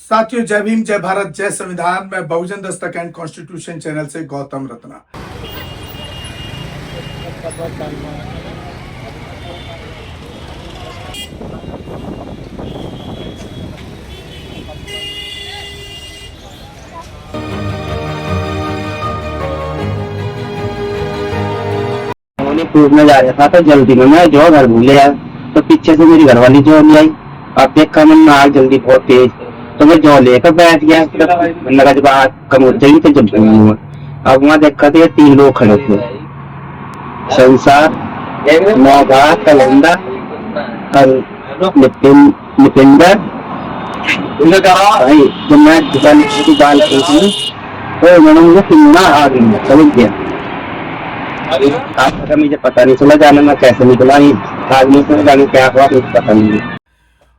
साथियों, जय भीम, जय भारत, जय संविधान। मैं बहुजन दस्तक एंड कॉन्स्टिट्यूशन चैनल से गौतम रत्ना। उन्होंने पूछने जा रहा था तो जल्दी में मैं जो घर भूले आया तो पीछे से मेरी घरवाली जो ले आई। अब देखा मैंने आग जल्दी बहुत तेज, तो मैं जो लेकर बैठ गया। लगा जब आग कम हो जाएगी तो जब हुआ। अब वहाँ देखा तो ये 3 लोग खड़े थे, संसार, नौगा, कलंदा और निपिंदर। भाई जब मैं दुकान तो मैंने मुझे कितना आ गई, समझ गया। आज मुझे पता नहीं चला जाने में कैसे निकला, आदमी को जाने क्या हुआ कुछ पता नहीं।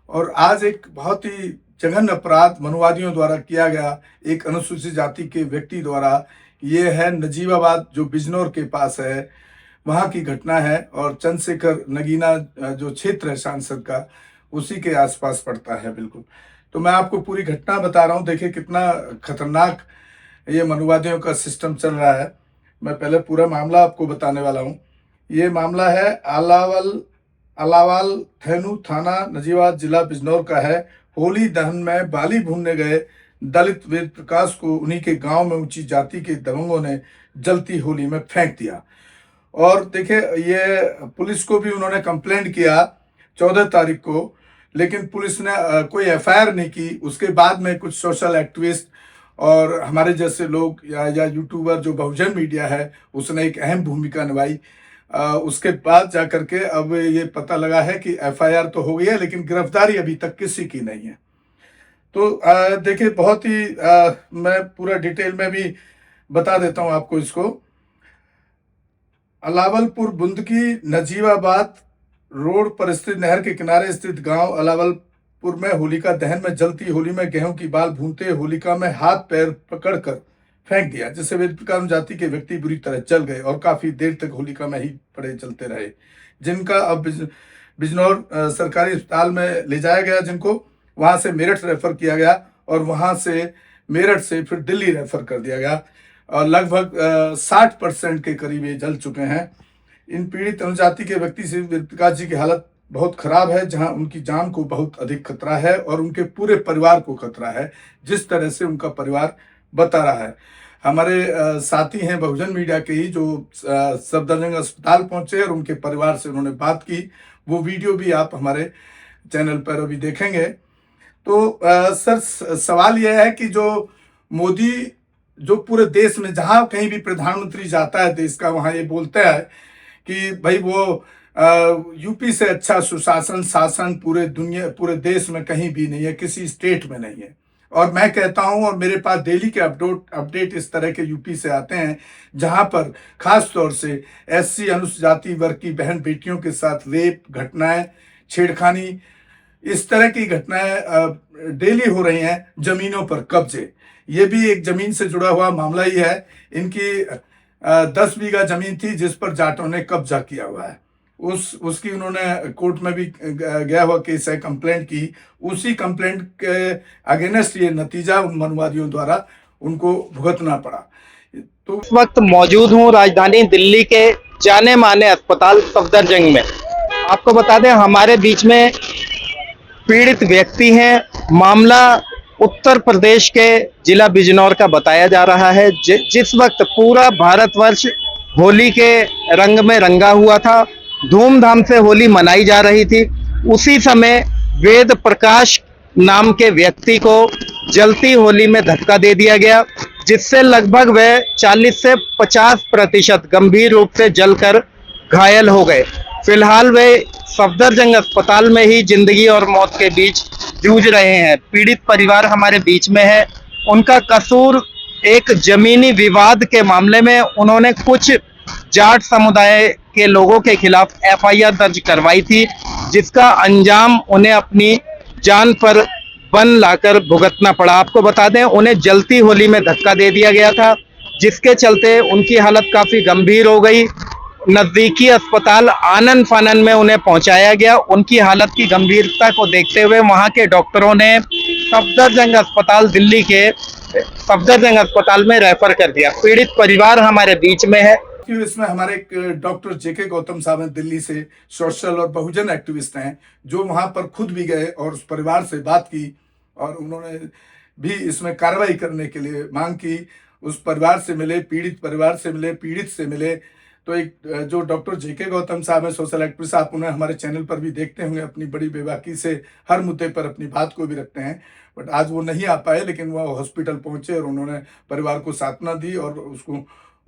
और आज एक बहुत ही जघन्य अपराध मनुवादियों द्वारा किया गया, एक अनुसूचित जाति के व्यक्ति द्वारा। ये है नजीबाबाद, जो बिजनौर के पास है, वहाँ की घटना है। और चंद्रशेखर नगीना जो क्षेत्र है सांसद का, उसी के आसपास पड़ता है बिल्कुल। तो मैं आपको पूरी घटना बता रहा हूँ। देखिए कितना खतरनाक ये मनुवादियों का सिस्टम चल रहा है। मैं पहले पूरा मामला आपको बताने वाला हूँ। ये मामला है अलावाल थैनू थाना नजीबाबाद जिला बिजनौर का है। होली दहन में बाली भूनने गए दलित वेद प्रकाश को उन्हीं के गांव में ऊंची जाति के दबंगों ने जलती होली में फेंक दिया। और देखिए ये पुलिस को भी उन्होंने कंप्लेंट किया 14 तारीख को, लेकिन पुलिस ने कोई एफआईआर नहीं की। उसके बाद में कुछ सोशल एक्टिविस्ट और हमारे जैसे लोग या यूट्यूबर जो बहुजन मीडिया है, उसने एक अहम भूमिका निभाई। उसके बाद जाकर के अब ये पता लगा है कि एफआईआर तो हो गई है, लेकिन गिरफ्तारी अभी तक किसी की नहीं है। तो देखिए बहुत ही मैं पूरा डिटेल में भी बता देता हूँ आपको इसको। अलावलपुर बुंदकी नजीबाबाद रोड पर स्थित नहर के किनारे स्थित गांव अलावलपुर में होलिका दहन में जलती होली में गेहूं की बाल भूनते होलिका में हाथ पैर पकड़कर फेंक दिया, जिससे वेद प्रकार जाति के व्यक्ति बुरी तरह जल गए और काफी देर तक होलिका में ही पड़े जलते रहे, जिनका अब बिजनौर सरकारी अस्पताल में ले जाया गया, जिनको वहां से मेरठ रेफर किया गया और वहां से मेरठ से फिर दिल्ली रेफर कर दिया गया। और लगभग 60% के करीब ये जल चुके हैं। इन पीड़ित अनुजाति के व्यक्ति से वेद प्रकाश जी की हालत बहुत खराब है, जहां उनकी जान को बहुत अधिक खतरा है और उनके पूरे परिवार को खतरा है, जिस तरह से उनका परिवार बता रहा है। हमारे साथी हैं बहुजन मीडिया के ही, जो सफदरजंग अस्पताल पहुंचे और उनके परिवार से उन्होंने बात की। वो वीडियो भी आप हमारे चैनल पर अभी देखेंगे। तो सर, सवाल यह है कि जो मोदी जो पूरे देश में जहां कहीं भी प्रधानमंत्री जाता है देश का, वहां ये बोलता है कि भाई वो यूपी से अच्छा सुशासन शासन पूरे देश में कहीं भी नहीं है, किसी स्टेट में नहीं है। और मैं कहता हूं, और मेरे पास डेली के अपडेट इस तरह के यूपी से आते हैं, जहां पर खास तौर से एससी अनुसूचित जाति वर्ग की बहन बेटियों के साथ रेप घटनाएं, छेड़खानी, इस तरह की घटनाएं डेली हो रही हैं। जमीनों पर कब्जे, ये भी एक जमीन से जुड़ा हुआ मामला ही है। इनकी 10 बीघा जमीन थी जिस पर जाटों ने कब्जा किया हुआ है। उसकी उन्होंने कोर्ट में भी गया हुआ केस है, कंप्लेंट की। उसी कंप्लेंट के अगेंस्ट ये नतीजा मनुवादियों द्वारा उनको भुगतना पड़ा। तो इस वक्त मौजूद हूँ राजधानी दिल्ली के जाने माने अस्पताल सफदरजंग में। आपको बता दें हमारे बीच में पीड़ित व्यक्ति हैं। मामला उत्तर प्रदेश के जिला बिजनौर का बताया जा रहा है। जिस वक्त पूरा भारतवर्ष होली के रंग में रंगा हुआ था, धूमधाम से होली मनाई जा रही थी, उसी समय वेद प्रकाश नाम के व्यक्ति को जलती होली में धक्का दे दिया गया, जिससे लगभग वह 40 से 50% गंभीर रूप से जलकर घायल हो गए। फिलहाल वे सफदरजंग अस्पताल में ही जिंदगी और मौत के बीच जूझ रहे हैं। पीड़ित परिवार हमारे बीच में है। उनका कसूर एक जमीनी विवाद के मामले में उन्होंने कुछ जाट समुदाय के लोगों के खिलाफ एफआईआर दर्ज करवाई थी, जिसका अंजाम उन्हें अपनी जान पर बन लाकर भुगतना पड़ा। आपको बता दें उन्हें जलती होली में धक्का दे दिया गया था, जिसके चलते उनकी हालत काफी गंभीर हो गई। नजदीकी अस्पताल आनन फानन में उन्हें पहुंचाया गया। उनकी हालत की गंभीरता को देखते हुए वहां के डॉक्टरों ने सफदरजंग अस्पताल दिल्ली के सफदरजंग अस्पताल में रेफर कर दिया। पीड़ित परिवार हमारे बीच में है। कि इसमें हमारे एक डॉक्टर जेके गौतम साहब हैं, दिल्ली से सोशल और बहुजन एक्टिविस्ट हैं, जो वहां पर खुद भी गए और उस परिवार से बात की और उन्होंने भी इसमें कार्रवाई करने के लिए मांग की। उस परिवार से मिले, पीड़ित परिवार से मिले, पीड़ित से मिले। तो एक जो डॉक्टर जेके गौतम साहब हैं, सोशल एक्टिविस्ट, आप उन्हें हमारे चैनल पर भी देखते होंगे, अपनी बड़ी बेबाकी से हर मुद्दे पर अपनी बात को भी रखते हैं। बट आज वो नहीं आ पाए, लेकिन वो हॉस्पिटल पहुंचे और उन्होंने परिवार को सांत्वना दी और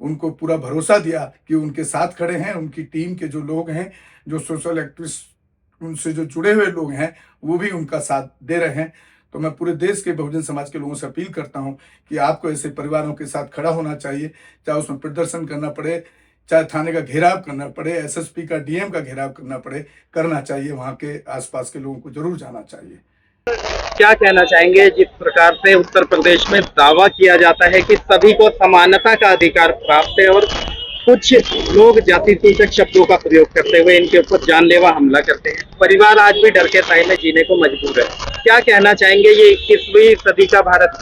उनको पूरा भरोसा दिया कि उनके साथ खड़े हैं। उनकी टीम के जो लोग हैं, जो सोशल एक्टिविस्ट उनसे जो जुड़े हुए लोग हैं, वो भी उनका साथ दे रहे हैं। तो मैं पूरे देश के बहुजन समाज के लोगों से अपील करता हूं कि आपको ऐसे परिवारों के साथ खड़ा होना चाहिए, चाहे उसमें प्रदर्शन करना पड़े, चाहे थाने का घेराव करना पड़े, एसएसपी का, डीएम का घेराव करना पड़े, करना चाहिए। वहां के आसपास के लोगों को जरूर जाना चाहिए। क्या कहना चाहेंगे जिस प्रकार से उत्तर प्रदेश में दावा किया जाता है कि सभी को समानता का अधिकार प्राप्त है और कुछ लोग जाति सूचक शब्दों का प्रयोग करते हुए इनके ऊपर जानलेवा हमला करते हैं, परिवार आज भी डर के साए में जीने को मजबूर है। क्या कहना चाहेंगे ये 21वीं सदी का भारत?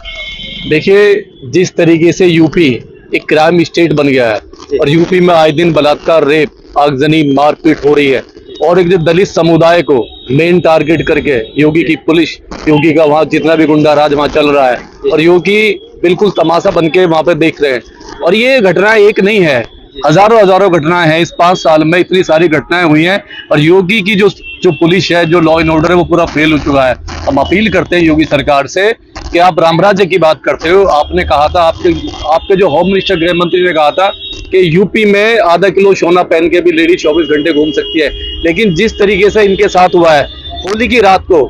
देखिए, जिस तरीके से यूपी एक क्राइम स्टेट बन गया है और यूपी में आए दिन बलात्कार, रेप, आगजनी, मारपीट हो रही है और एक जो दलित समुदाय को मेन टारगेट करके योगी की पुलिस, योगी का वहाँ जितना भी गुंडा राज वहाँ चल रहा है और योगी बिल्कुल तमाशा बन के वहाँ पे देख रहे हैं। और ये घटना एक नहीं है, हजारों घटनाएं हैं। इस 5 साल में इतनी सारी घटनाएं हुई हैं और योगी की जो पुलिस है, जो लॉ एंड ऑर्डर है, वो पूरा फेल हो चुका है। हम अपील करते हैं योगी सरकार से कि आप राम राज्य की बात करते हो। आपने कहा था, आपके जो होम मिनिस्टर, गृह मंत्री ने कहा था कि यूपी में आधा किलो सोना पहन के भी लेडी 24 घंटे घूम सकती है। लेकिन जिस तरीके से इनके साथ हुआ है, होली की रात को,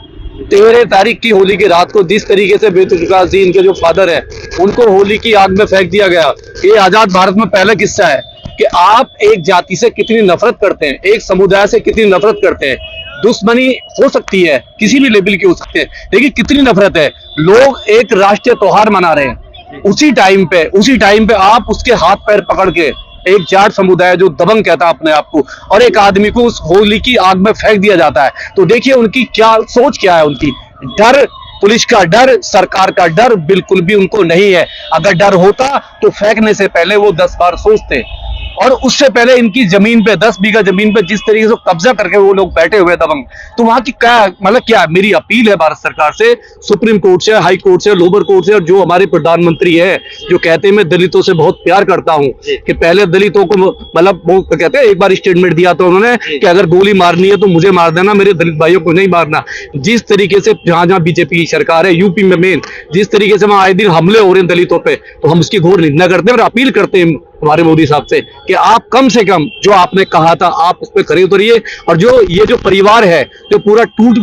13 तारीख की होली की रात को, जिस तरीके से बेतुकास जी, इनके जो फादर है, उनको होली की आग में फेंक दिया गया। ये आजाद भारत में पहला किस्सा है कि आप एक जाति से कितनी नफरत करते हैं, एक समुदाय से कितनी नफरत करते हैं। दुश्मनी हो सकती है, किसी भी लेवल की हो सकती है, लेकिन कितनी नफरत है। लोग एक राष्ट्रीय त्योहार मना रहे हैं, उसी टाइम पे आप उसके हाथ पैर पकड़ के, एक जाट समुदाय जो दबंग कहता है अपने आप को, और एक आदमी को उस होली की आग में फेंक दिया जाता है। तो देखिए उनकी क्या सोच, क्या है उनकी। डर, पुलिस का डर, सरकार का डर बिल्कुल भी उनको नहीं है। अगर डर होता तो फेंकने से पहले वो 10 बार सोचते। और उससे पहले इनकी जमीन पे, 10 बीघा जमीन पे जिस तरीके से कब्जा करके वो लोग बैठे हुए दबंग, तो वहां की क्या मतलब, क्या मेरी अपील है भारत सरकार से, सुप्रीम कोर्ट से, हाई कोर्ट से, लोअर कोर्ट से, और जो हमारे प्रधानमंत्री है जो कहते हैं मैं दलितों से बहुत प्यार करता हूं, कि पहले दलितों को मतलब वो कहते हैं, एक बार स्टेटमेंट दिया था उन्होंने कि अगर गोली मारनी है तो मुझे मार देना, मेरे दलित भाइयों को नहीं मारना। जिस तरीके से जहां बीजेपी की सरकार है, यूपी में मेन, जिस तरीके से वहां आए दिन हमले हो रहे हैं दलितों पे, तो हम उसकी घोर निंदा करते हैं और अपील करते हैं हमारे मोदी साहब से कि आप कम से कम जो आपने कहा था आप उस पर खरे उतरिए। और जो ये जो परिवार है जो पूरा टूट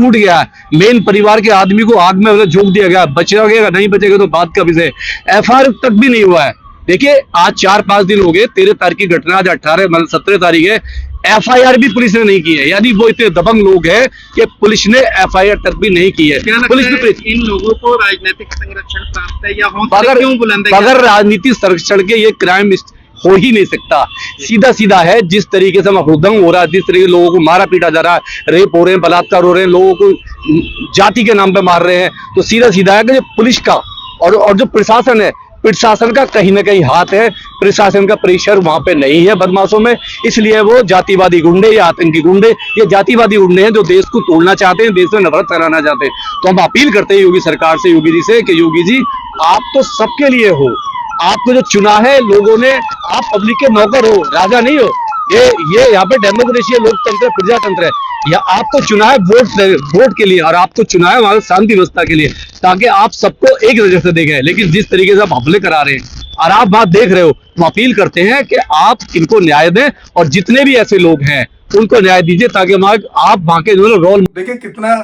गया है, मेन परिवार के आदमी को आग में झोंक दिया गया, बचेगा नहीं बचेगा तो बात का विषय। एफआईआर तक भी नहीं हुआ है। देखिए आज 4-5 दिन हो गए, 13 तारीख की घटना, आज 17 तारीख है, एफआईआर भी पुलिस ने नहीं की है। यानी वो इतने दबंग लोग हैं कि पुलिस ने एफआईआर तक भी नहीं की है। पुलिस भी इन लोगों को राजनीतिक संरक्षण प्राप्त है या हौसले क्यों बुलंद है? बगैर राजनीतिक संरक्षण के ये क्राइम हो ही नहीं सकता। सीधा है, जिस तरीके से हुदंग हो रहा है, जिस तरीके से लोगों को मारा पीटा जा रहा है, रेप हो रहे हैं, बलात्कार हो रहे हैं, लोगों को जाति के नाम पे मार रहे हैं, तो सीधा है कि पुलिस का और जो प्रशासन है, प्रशासन का कहीं ना कहीं हाथ है। प्रशासन का प्रेशर वहां पे नहीं है बदमाशों में, इसलिए वो जातिवादी गुंडे या आतंकी गुंडे, ये जातिवादी गुंडे हैं जो देश को तोड़ना चाहते हैं, देश में नफरत फैलाना चाहते हैं। तो हम अपील करते हैं योगी सरकार से, योगी जी से, कि योगी जी आप तो सबके लिए हो, आपको जो चुना है लोगों ने, आप पब्लिक के नौकर हो, राजा नहीं हो। ये यहाँ पे डेमोक्रेसी है, लोकतंत्र, प्रजातंत्र है। या आपको चुना है वोट के लिए, और आपको चुना है हमारे शांति व्यवस्था के लिए, ताकि आप सबको एक नजर से देखें। लेकिन जिस तरीके से आप हमले करा रहे हैं और आप बात देख रहे हो, तो अपील करते हैं कि आप इनको न्याय दें और जितने भी ऐसे लोग हैं उनको न्याय दीजिए, ताकि आप वहां के जो रोल। देखिए कितना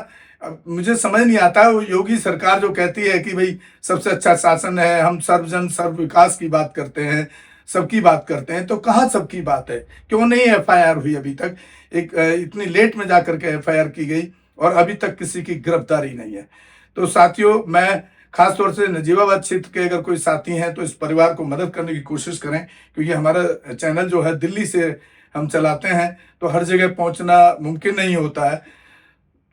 मुझे समझ नहीं आता है, वो योगी सरकार जो कहती है कि भाई सबसे अच्छा शासन है, हम सर्वजन सर्व विकास की बात करते हैं, सबकी बात करते हैं, तो कहाँ सबकी बात है? क्यों नहीं एफआईआर हुई अभी तक? इतनी लेट में जाकर के एफआईआर की गई और अभी तक किसी की गिरफ्तारी नहीं है। तो साथियों, मैं खासतौर से नजीबाबाद क्षेत्र के अगर कोई साथी हैं तो इस परिवार को मदद करने की कोशिश करें, क्योंकि हमारा चैनल जो है दिल्ली से हम चलाते हैं, तो हर जगह पहुंचना मुमकिन नहीं होता है।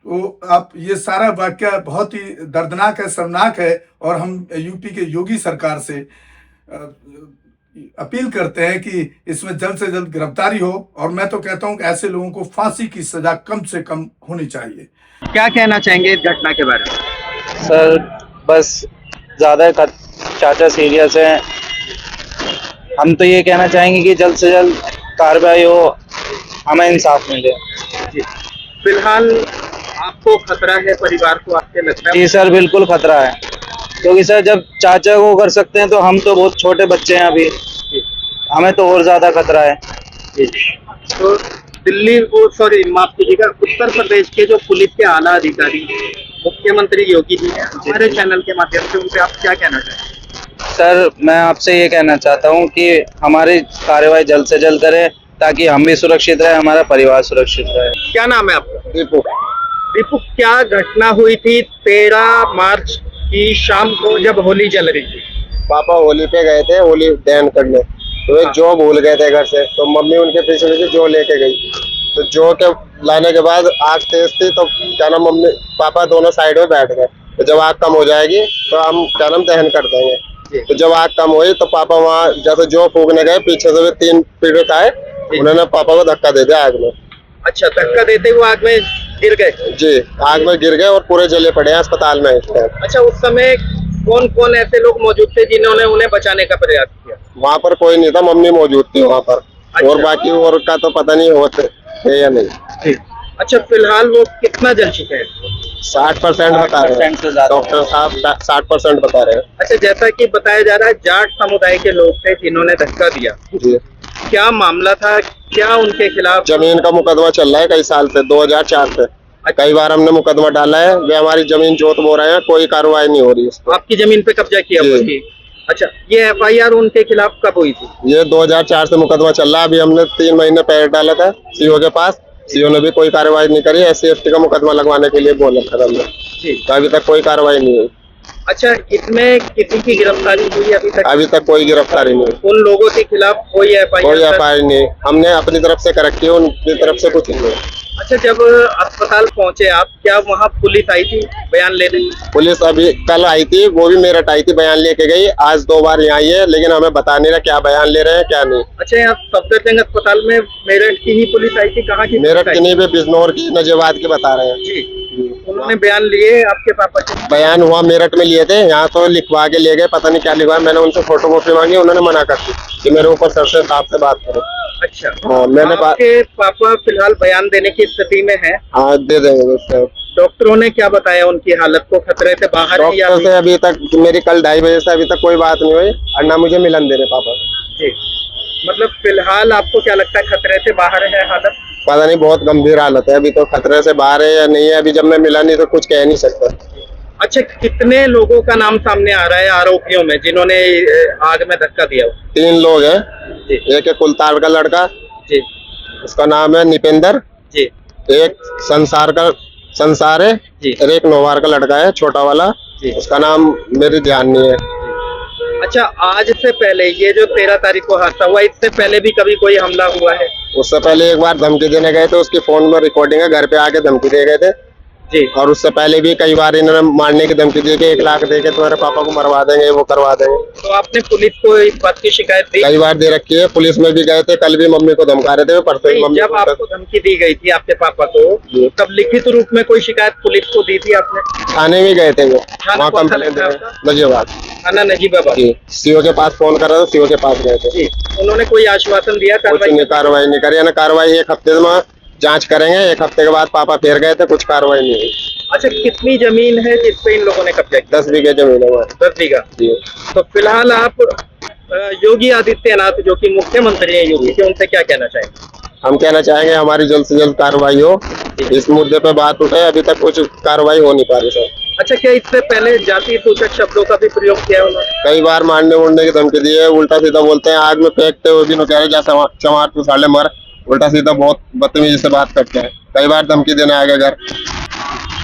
तो आप ये सारा वाक्य बहुत ही दर्दनाक है, शर्मनाक है, और हम यूपी के योगी सरकार से अपील करते हैं कि इसमें जल्द से जल्द गिरफ्तारी हो, और मैं तो कहता हूं कि ऐसे लोगों को फांसी की सजा कम से कम होनी चाहिए। क्या कहना चाहेंगे इस घटना के बारे में? सर बस ज़्यादा चाचा सीरियस है। हम तो ये कहना चाहेंगे कि जल्द से जल्द कार्रवाई हो, हमें इंसाफ मिले। जी, फिलहाल आपको खतरा है परिवार को, आपके लगता है? जी सर, बिल्कुल खतरा है, क्योंकि सर जब चाचा को कर सकते हैं तो हम तो बहुत छोटे बच्चे हैं अभी, हमें तो और ज्यादा खतरा है। तो दिल्ली को, सॉरी माफ कीजिएगा, उत्तर प्रदेश के जो पुलिस के आला अधिकारी मुख्यमंत्री योगी जी हैं, हमारे चैनल के माध्यम से उनसे आप क्या कहना चाहेंगे? सर मैं आपसे ये कहना चाहता हूँ कि हमारी कार्रवाई जल्द से जल्द करें, ताकि हम भी सुरक्षित रहे, हमारा परिवार सुरक्षित रहे। क्या नाम है आपका? दीपू। दीपू, क्या घटना हुई थी 13 मार्च की शाम को जब होली चल रही थी? पापा होली पे गए थे, होली दहन करने, तो वे जो भूल गए थे घर से, तो मम्मी उनके पीछे पीछे जो लेके गई, तो जो के लाने के बाद आग तेज थी, तो क्या नाम मम्मी पापा दोनों साइड में बैठ गए। तो जब आग कम हो जाएगी तो हम क्या नाम दहन कर देंगे। तो जब आग कम हुई तो पापा वहाँ जैसे जो फूकने गए, पीछे से भी 3 पीड़ित आए, उन्होंने पापा को धक्का दे दिया आग में। अच्छा, धक्का देते हुए आग में गिर गए? जी, आग में गिर गए और पूरे जले पड़े हैं अस्पताल में। अच्छा, उस समय कौन कौन ऐसे लोग मौजूद थे जिन्होंने उन्हें बचाने का प्रयास किया? वहाँ पर कोई नहीं था, मम्मी मौजूद थी वहाँ पर। अच्छा। और बाकी और का तो पता नहीं होते है या नहीं। अच्छा, फिलहाल वो कितना जल चुके हैं? 60% बता रहे हैं 60% से ज्यादा। डॉक्टर साहब, 60% बता रहे हैं। अच्छा, जैसा कि बताया जा रहा है जाट समुदाय के लोग थे जिन्होंने धक्का दिया, जी, क्या मामला था, क्या उनके खिलाफ? जमीन का मुकदमा चल रहा है कई साल से, 2004 से। कई बार हमने मुकदमा डाला है, वे हमारी जमीन जोत बो रहे हैं, कोई कार्रवाई नहीं हो रही इस पर। आपकी जमीन पे कब्जा किया जी। हुआ थी? अच्छा, ये FIR उनके खिलाफ कब हुई थी? ये 2004 से मुकदमा चल रहा है। अभी हमने 3 महीने पहले डाला था सीओ के पास, सीओ ने भी कोई कार्रवाई नहीं करी। SC/ST का मुकदमा लगवाने के लिए बोला था हमने, तो अभी तक कोई कार्रवाई नहीं हुई। अच्छा, इसमें किसी की गिरफ्तारी हुई अभी तक? अभी तक कोई गिरफ्तारी नहीं हुई, उन लोगों के खिलाफ कोई कोई FIR? FIR नहीं। हमने अपनी तरफ से कर रखी है, उनकी तरफ से कुछ नहीं है। अच्छा, जब अस्पताल पहुंचे आप, क्या वहाँ पुलिस आई थी बयान लेने? पुलिस अभी कल आई थी, वो भी मेरठ आई थी, बयान लेके गई। आज 2 बार यहाँ आई है, लेकिन हमें बता नहीं रहा क्या बयान ले रहे हैं क्या नहीं। अच्छा, यहाँ सफदरजंग अस्पताल में मेरठ की ही पुलिस आई थी? कहाँ की? मेरठ की नहीं, भी बिजनौर की, नजीबाबाद की बता रहे हैं। जी, उन्होंने बयान लिए आपके पापा के? बयान हुआ मेरठ में लिए थे, यहाँ तो लिखवा के ले गए, पता नहीं क्या लिखवाया। मैंने उनसे फोटो कॉपी मांगी, उन्होंने मना कर दी कि मेरे ऊपर सर से साहब से बात करो। अच्छा, हाँ, मैंने आपके पापा फिलहाल बयान देने की स्थिति में है? हाँ, दे देंगे सर। डॉक्टरों ने क्या बताया उनकी हालत को? खतरे से बाहर है या? डॉक्टर से अभी तक मेरी कल 2:30 बजे से अभी तक कोई बात नहीं हुई, और ना मुझे मिलन दे रहे पापा से। जी, मतलब फिलहाल आपको क्या लगता है, खतरे से बाहर है हालत? पता नहीं, बहुत गंभीर हालत है अभी तो। खतरे से बाहर है या नहीं है, अभी जब मैं मिला नहीं तो कुछ कह नहीं सकता। अच्छा, कितने लोगों का नाम सामने आ रहा है आरोपियों में जिन्होंने आग में धक्का दिया? 3 लोग हैं। जी। एक है कुलताड़ का लड़का, जी उसका नाम है निपेंद्र। जी एक संसार है जी। और एक नोवार का लड़का है, छोटा वाला, जी। उसका नाम मेरे ध्यान नहीं है। अच्छा, आज से पहले ये जो 13 तारीख को हादसा हुआ, इससे पहले भी कभी कोई हमला हुआ है? उससे पहले एक बार धमकी देने गए थे, उसकी फोन में रिकॉर्डिंग है, घर पे आके धमकी दे गए थे। जी। और उससे पहले भी कई बार इन्होंने मारने की धमकी दी कि 1 लाख देके तुम्हारे पापा को मरवा देंगे, वो करवा देंगे। तो आपने पुलिस को इस बात की शिकायत दी? कई बार दे रखी है, पुलिस में भी गए थे, कल भी मम्मी को धमका रहे थे, परसों ही मम्मी जब आपको धमकी दी गई थी आपके पापा को, तब लिखित रूप में कोई शिकायत पुलिस को दी थी आपने? थाने में गए थे वो, थाना वहाँ कौन सा कंप्लेंट लगता है आपका? नजीबाबाद। थाना नजीबाबाद। सीओ के पास फोन कर रहा था, सीओ के पास गए थे। जी, उन्होंने कोई आश्वासन दिया कुछ नहीं, कार्रवाई नहीं करी ना। कार्रवाई 1 हफ्ते में जांच करेंगे, 1 हफ्ते के बाद पापा फिर गए थे, कुछ कार्रवाई नहीं हुई। अच्छा, कितनी जमीन है जिसपे इन लोगों ने कब्जा किया? 10 बीघे जमीन है हमारी। 10 बीघा। तो फिलहाल आप योगी आदित्यनाथ जो कि मुख्यमंत्री हैं यूपी के, उनसे क्या कहना चाहेंगे? हम कहना चाहेंगे हमारी जल्द से जल्द कार्रवाई हो, इस मुद्दे पे बात उठे। अभी तक कुछ कार्रवाई हो नहीं पा रही सर। अच्छा, क्या इससे पहले जाति सूचक शब्दों का भी प्रयोग किया उन्होंने? कई बार मारने उड़ने की धमकी दी है, उल्टा सीधा बोलते हैं, आग में फेंकते हुए भी कह रहे जा चमार तू साले मर, उल्टा सीधा बहुत बदतमीजी से बात करते हैं। कई बार धमकी देने आ गए घर,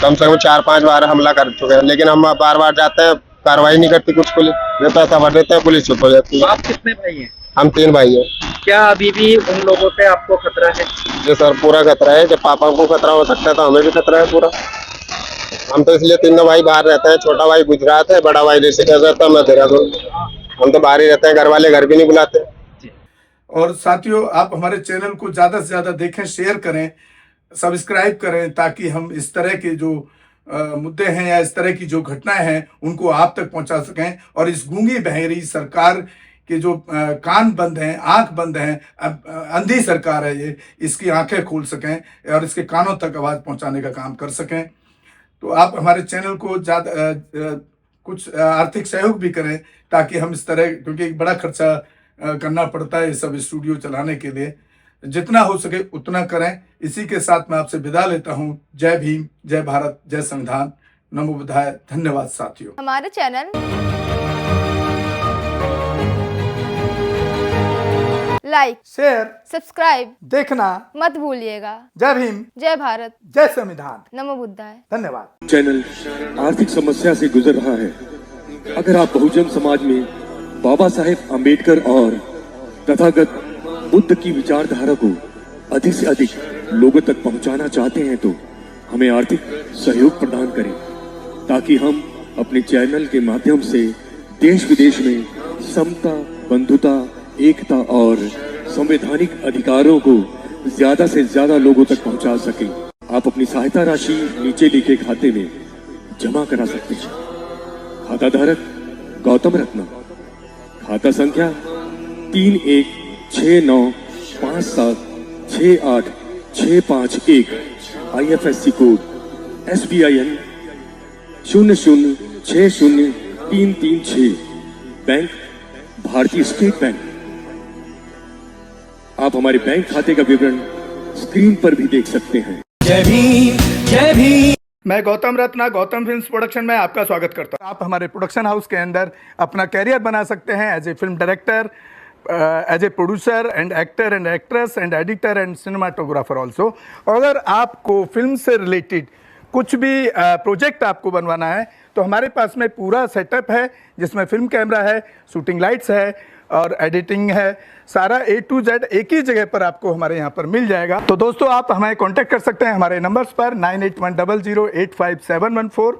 कम से कम 4-5 बार हमला कर चुके हैं, लेकिन हम बार बार जाते हैं, कार्रवाई नहीं करती कुछ पुलिस। वे पैसा भर देते हैं, पुलिस चुप हो जाती है। आप कितने भाई हैं? हम 3 भाई हैं। क्या अभी भी उन लोगों पे आपको खतरा है? जो सर पूरा खतरा है, जब पापा को खतरा हो सकता है तो हमें भी खतरा है पूरा। हम तो इसलिए तीनों भाई बाहर रहते हैं, छोटा भाई गुजरात है, बड़ा भाई ऋषिकेश रहता है, मैं देहरादून। हम तो बाहर ही रहते हैं, घर वाले घर भी नहीं बुलाते। और साथियों, आप हमारे चैनल को ज़्यादा से ज़्यादा देखें, शेयर करें, सब्सक्राइब करें, ताकि हम इस तरह के जो मुद्दे हैं या इस तरह की जो घटनाएं हैं उनको आप तक पहुंचा सकें, और इस गूंगी बहरी सरकार के जो कान बंद हैं, आंख बंद हैं, अंधी सरकार है ये, इसकी आंखें खोल सकें और इसके कानों तक आवाज़ पहुंचाने का काम कर सकें। तो आप हमारे चैनल को ज़्यादा कुछ आर्थिक सहयोग भी करें, ताकि हम इस तरह, क्योंकि एक बड़ा खर्चा करना पड़ता है ये सब स्टूडियो चलाने के लिए, जितना हो सके उतना करें। इसी के साथ मैं आपसे विदा लेता हूं। जय भीम, जय भारत, जय संविधान, नमो बुद्धाय। धन्यवाद साथियों। हमारे चैनल लाइक, शेयर, सब्सक्राइब देखना मत भूलिएगा। जय भीम, जय भारत, जय संविधान, नमो बुद्धाय। धन्यवाद। चैनल आर्थिक समस्या से गुजर रहा है। अगर आप बहुजन समाज में बाबा साहेब अम्बेडकर और तथागत बुद्ध की विचारधारा को अधिक से अधिक लोगों तक पहुंचाना चाहते हैं तो हमें आर्थिक सहयोग प्रदान करें, ताकि हम अपने चैनल के माध्यम से देश विदेश में समता, बंधुता, एकता और संवैधानिक अधिकारों को ज्यादा से ज्यादा लोगों तक पहुंचा सकें। आप अपनी सहायता राशि नीचे लिखे खाते में जमा करा सकते हैं। खाता धारक गौतम रत्ना, खाता संख्या 3169576865 IFSC कोड SBIN 0060336, बैंक भारतीय स्टेट बैंक। आप हमारे बैंक खाते का विवरण स्क्रीन पर भी देख सकते हैं। जय भीम, जय भीम। मैं गौतम रत्ना, गौतम फिल्म्स प्रोडक्शन में आपका स्वागत करता हूं। आप हमारे प्रोडक्शन हाउस के अंदर अपना कैरियर बना सकते हैं as a film director, as a producer and actor and actress and editor and cinematographer also. अगर आपको फिल्म से रिलेटेड कुछ भी प्रोजेक्ट आपको बनवाना है तो हमारे पास में पूरा सेटअप है, जिसमें फिल्म कैमरा है, शूटिंग लाइट्स है और एडिटिंग है। सारा A to Z एक ही जगह पर आपको हमारे यहाँ पर मिल जाएगा। तो दोस्तों, आप हमें कांटेक्ट कर सकते हैं हमारे नंबर्स पर 9810085714।